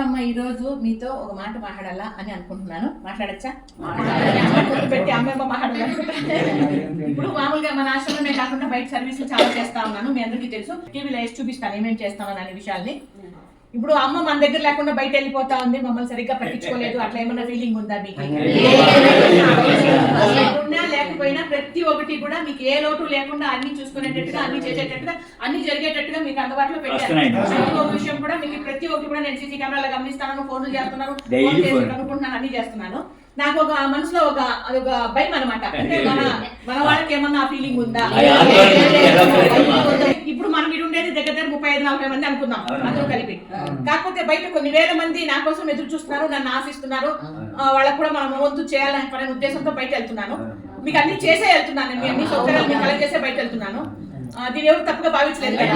అమ్మ ఈ రోజు మీతో ఒక మాట మాట్లాడాలా అని అనుకుంటున్నాను. మాట్లాడచ్చా? పెట్టి అమ్మ మాట్లాడాలి. ఇప్పుడు మామూలుగా మన ఆశ్రమమే కాకుండా బయట సర్వీసులు చాలా చేస్తా ఉన్నాను. మీ అందరికీ తెలుసు. టీవీలో వేసి చూపిస్తాను ఏమేమి చేస్తామని అనే విషయాల్ని. ఇప్పుడు అమ్మ మన దగ్గర లేకుండా బయట వెళ్ళిపోతా ఉంది, మమ్మల్ని సరిగ్గా పట్టించుకోలేదు, అట్లా ఏమన్నా ఫీలింగ్ ఉందా మీకు? ఉన్నా లేకపోయినా ప్రతి ఒక్కటి కూడా మీకు ఏ లోటు లేకుండా అన్ని చూసుకునేటట్టుగా, అన్ని చేసేటట్టుగా, అన్ని జరిగేటట్టుగా మీకు అందుబాటులో పెట్టారు. ప్రతి ఒక్క విషయం కూడా మీకు ప్రతి ఒక్కటి కూడా నేను సీసీ కెమెరాలో గమనిస్తాను, ఫోన్లు చేస్తున్నాను, ఫోన్ చేసి కనుక్కుంటున్నాను, అన్ని చేస్తున్నాను. నాకు ఒక మనసులో ఒక భయం అనమాట. అంటే మన వాళ్ళకి ఏమన్నా ఫీలింగ్ ఉందా? ఇప్పుడు మనం మీరు ఉండేది దగ్గర 35-40 మంది అనుకుందాం అందరూ కలిపి. కాకపోతే బయట కొన్ని వేల మంది నా కోసం ఎదురు చూస్తున్నారు, నన్ను ఆశిస్తున్నారు. వాళ్ళకు కూడా మనం వంతు చేయాలనే ఉద్దేశంతో బయట వెళ్తున్నాను. మీకు అన్ని చేసే వెళ్తున్నాను, నేను అన్ని సౌకర్యాలు మీకు కలెక్ట్ చేసే బయట వెళ్తున్నాను. దీని ఎవరు తప్పుగా భావించలేదు కదా.